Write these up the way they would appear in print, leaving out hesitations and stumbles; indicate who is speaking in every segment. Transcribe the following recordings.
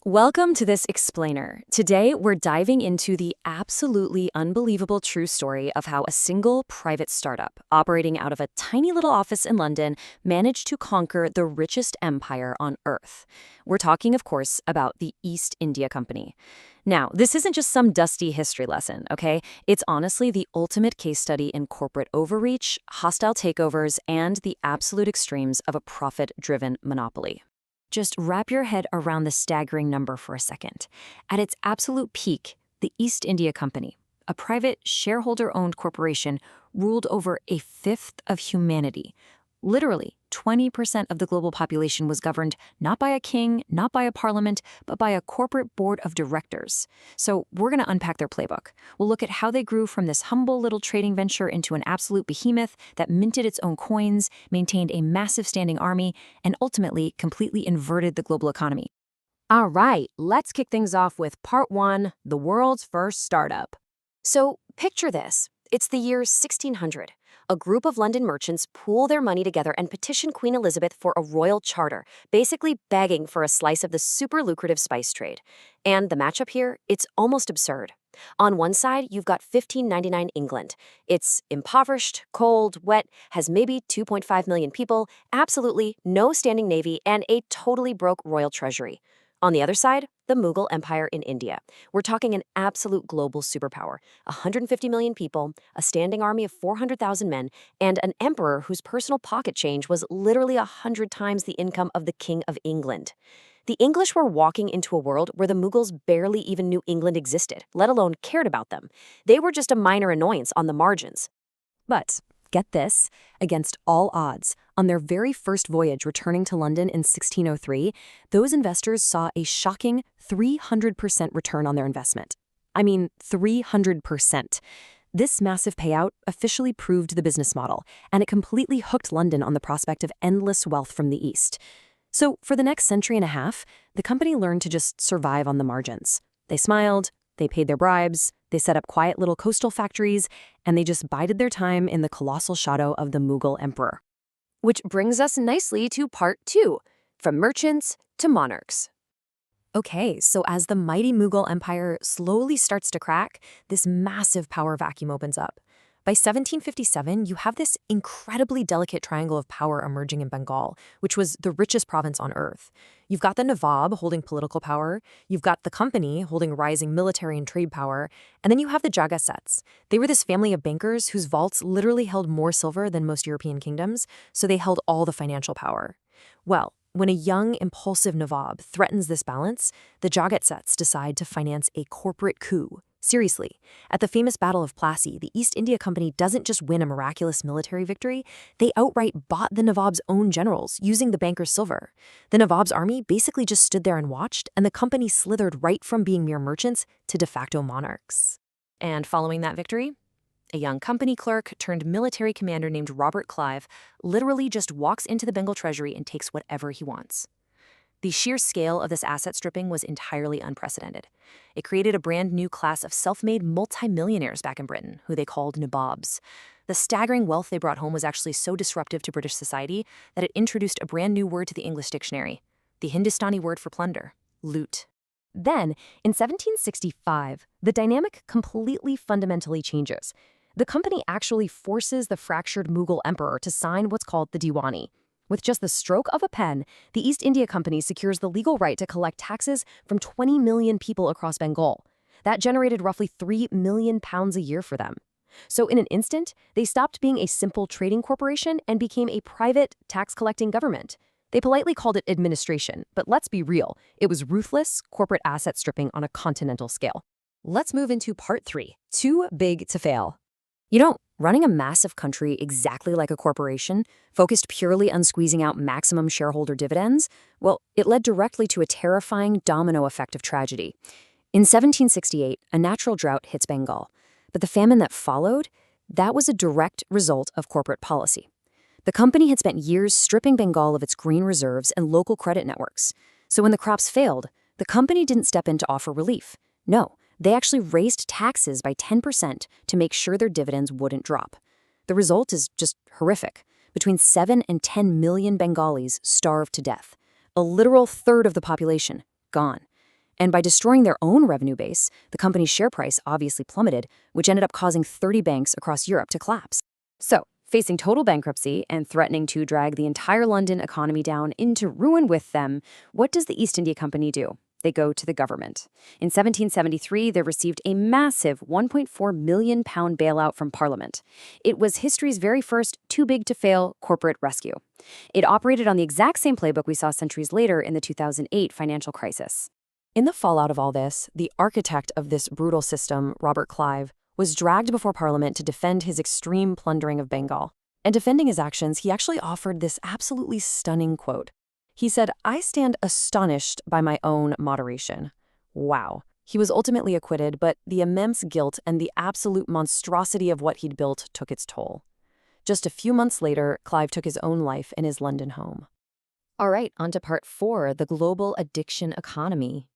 Speaker 1: Welcome to this explainer. Today, we're diving into the absolutely unbelievable true story of how a single private startup operating out of a tiny little office in London managed to conquer the richest empire on Earth. We're talking, of course, about the East India Company. Now, this isn't just some dusty history lesson, okay? It's honestly the ultimate case study in corporate overreach, hostile takeovers, and the absolute extremes of a profit-driven monopoly. Just wrap your head around the staggering number for a second. At its absolute peak, the East India Company, a private shareholder-owned corporation, ruled over a fifth of humanity. Literally, 20% of the global population was governed not by a king, not by a parliament, but by a corporate board of directors. So we're going to unpack their playbook. We'll look at how they grew from this humble little trading venture into an absolute behemoth that minted its own coins, maintained a massive standing army, and ultimately completely inverted the global economy.
Speaker 2: All right, let's kick things off with part one, the world's first startup.
Speaker 3: So picture this. It's the year 1600. A group of London merchants pool their money together and petition Queen Elizabeth for a royal charter, basically begging for a slice of the super lucrative spice trade. And the matchup here, it's almost absurd. On one side, you've got 1599 England. It's impoverished, cold, wet, has maybe 2.5 million people, absolutely no standing navy, and a totally broke royal treasury. On the other side, the Mughal Empire in India. We're talking an absolute global superpower, 150 million people, a standing army of 400,000 men, and an emperor whose personal pocket change was literally 100 times the income of the King of England. The English were walking into a world where the Mughals barely even knew England existed, let alone cared about them. They were just a minor annoyance on the margins.
Speaker 1: But get this, against all odds, on their very first voyage returning to London in 1603, those investors saw a shocking 300% return on their investment. I mean, 300%. This massive payout officially proved the business model, and it completely hooked London on the prospect of endless wealth from the East. So for the next century and a half, the company learned to just survive on the margins. They smiled, they paid their bribes, they set up quiet little coastal factories, and they just bided their time in the colossal shadow of the Mughal emperor.
Speaker 3: Which brings us nicely to part two, from merchants to monarchs.
Speaker 1: Okay, so as the mighty Mughal Empire slowly starts to crack, this massive power vacuum opens up. By 1757, you have this incredibly delicate triangle of power emerging in Bengal, which was the richest province on earth. You've got the Nawab holding political power, you've got the company holding rising military and trade power, and then you have the Jagasets. They were this family of bankers whose vaults literally held more silver than most European kingdoms, so they held all the financial power. Well, when a young, impulsive Nawab threatens this balance, the Jagasets decide to finance a corporate coup. Seriously, at the famous Battle of Plassey, the East India Company doesn't just win a miraculous military victory, they outright bought the Nawab's own generals using the banker's silver. The Nawab's army basically just stood there and watched, and the company slithered right from being mere merchants to de facto monarchs. And following that victory, a young company clerk turned military commander named Robert Clive literally just walks into the Bengal treasury and takes whatever he wants. The sheer scale of this asset stripping was entirely unprecedented. It created a brand new class of self-made multimillionaires back in Britain, who they called nabobs. The staggering wealth they brought home was actually so disruptive to British society that it introduced a brand new word to the English dictionary, the Hindustani word for plunder, loot. Then, in 1765, the dynamic completely fundamentally changes. The company actually forces the fractured Mughal emperor to sign what's called the Diwani. With just the stroke of a pen, the East India Company secures the legal right to collect taxes from 20 million people across Bengal. That generated roughly £3 million a year for them. So in an instant, they stopped being a simple trading corporation and became a private, tax-collecting government. They politely called it administration, but let's be real, it was ruthless corporate asset stripping on a continental scale. Let's move into part three, too big to fail. Running a massive country exactly like a corporation, focused purely on squeezing out maximum shareholder dividends, well, it led directly to a terrifying domino effect of tragedy. In 1768, a natural drought hits Bengal, but the famine that followed, that was a direct result of corporate policy. The company had spent years stripping Bengal of its green reserves and local credit networks. So when the crops failed, the company didn't step in to offer relief. No. They actually raised taxes by 10% to make sure their dividends wouldn't drop. The result is just horrific. Between 7 and 10 million Bengalis starved to death. A literal third of the population, gone.
Speaker 2: And by destroying their own revenue base, the company's share price obviously plummeted, which ended up causing 30 banks across Europe to collapse. So, facing total bankruptcy and threatening to drag the entire London economy down into ruin with them, what does the East India Company do? They go to the government. In 1773, they received a massive £1.4 million bailout from Parliament. It was history's very first too-big-to-fail corporate rescue. It operated on the exact same playbook we saw centuries later in the 2008 financial crisis.
Speaker 1: In the fallout of all this, the architect of this brutal system, Robert Clive, was dragged before Parliament to defend his extreme plundering of Bengal. And defending his actions, he actually offered this absolutely stunning quote. He said, "I stand astonished by my own moderation." Wow. He was ultimately acquitted, but the immense guilt and the absolute monstrosity of what he'd built took its toll. Just a few months later, Clive took his own life in his London home.
Speaker 2: All right, on to part 4, the global addiction economy.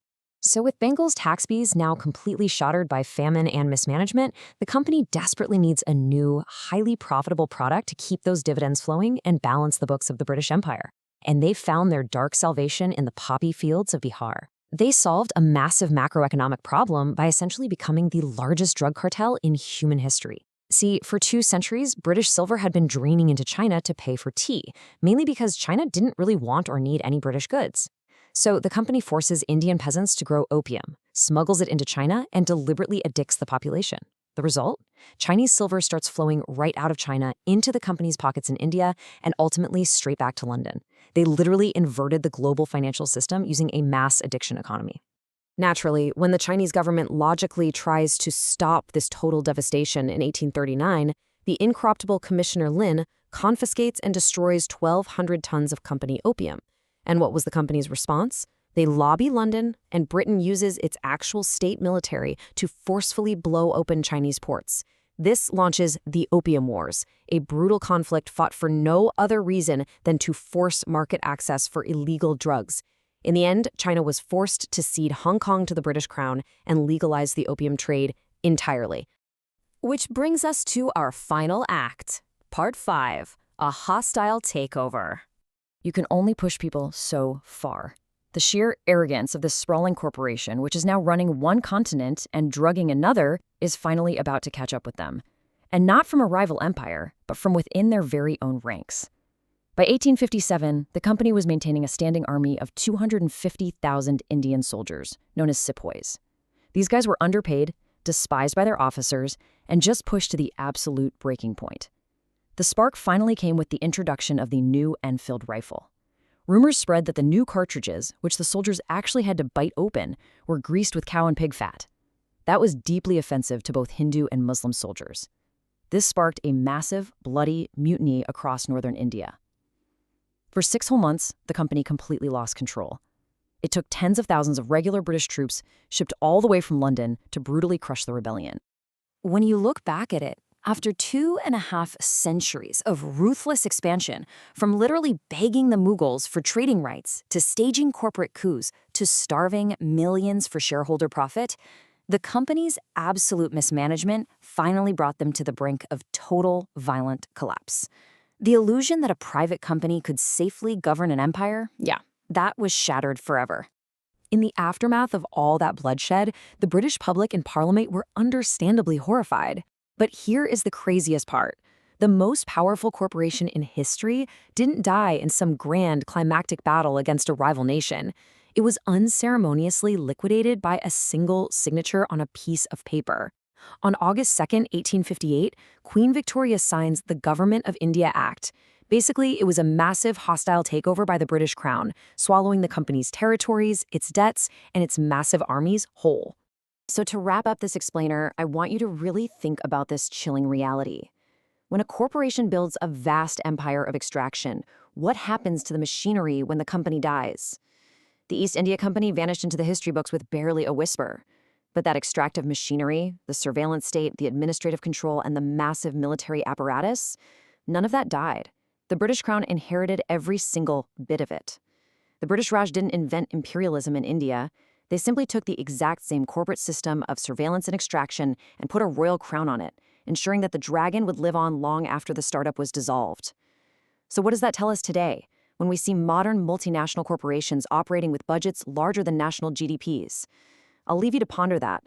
Speaker 2: So with Bengal's tax bees now completely shattered by famine and mismanagement, the company desperately needs a new, highly profitable product to keep those dividends flowing and balance the books of the British Empire. And they found their dark salvation in the poppy fields of Bihar. They solved a massive macroeconomic problem by essentially becoming the largest drug cartel in human history. See, for 2 centuries, British silver had been draining into China to pay for tea, mainly because China didn't really want or need any British goods. So the company forces Indian peasants to grow opium, smuggles it into China, and deliberately addicts the population. The result? Chinese silver starts flowing right out of China into the company's pockets in India and ultimately straight back to London. They literally inverted the global financial system using a mass addiction economy. Naturally, when the Chinese government logically tries to stop this total devastation in 1839, the incorruptible Commissioner Lin confiscates and destroys 1,200 tons of company opium. And what was the company's response? They lobby London, and Britain uses its actual state military to forcefully blow open Chinese ports. This launches the Opium Wars, a brutal conflict fought for no other reason than to force market access for illegal drugs. In the end, China was forced to cede Hong Kong to the British Crown and legalize the opium trade entirely. Which brings us to our final act, Part 5, a hostile takeover. You can only push people so far. The sheer arrogance of this sprawling corporation, which is now running one continent and drugging another, is finally about to catch up with them. And not from a rival empire, but from within their very own ranks. By 1857, the company was maintaining a standing army of 250,000 Indian soldiers, known as sepoys. These guys were underpaid, despised by their officers, and just pushed to the absolute breaking point. The spark finally came with the introduction of the new Enfield rifle. Rumors spread that the new cartridges, which the soldiers actually had to bite open, were greased with cow and pig fat. That was deeply offensive to both Hindu and Muslim soldiers. This sparked a massive, bloody mutiny across northern India. For 6 whole months, the company completely lost control. It took tens of thousands of regular British troops, shipped all the way from London, to brutally crush the rebellion.
Speaker 1: When you look back at it, after 2.5 centuries of ruthless expansion, from literally begging the Mughals for trading rights to staging corporate coups to starving millions for shareholder profit, the company's absolute mismanagement finally brought them to the brink of total violent collapse. The illusion that a private company could safely govern an empire, that was shattered forever. In the aftermath of all that bloodshed, the British public and Parliament were understandably horrified. But here is the craziest part. The most powerful corporation in history didn't die in some grand climactic battle against a rival nation. It was unceremoniously liquidated by a single signature on a piece of paper. On August 2nd, 1858, Queen Victoria signs the Government of India Act. Basically, it was a massive hostile takeover by the British Crown, swallowing the company's territories, its debts, and its massive armies whole. So to wrap up this explainer, I want you to really think about this chilling reality. When a corporation builds a vast empire of extraction, what happens to the machinery when the company dies? The East India Company vanished into the history books with barely a whisper. But that extractive machinery, the surveillance state, the administrative control, and the massive military apparatus, none of that died. The British Crown inherited every single bit of it. The British Raj didn't invent imperialism in India. They simply took the exact same corporate system of surveillance and extraction and put a royal crown on it, ensuring that the dragon would live on long after the startup was dissolved. So what does that tell us today?
Speaker 3: when we see modern multinational corporations operating with budgets larger than national GDPs. I'll leave you to ponder that.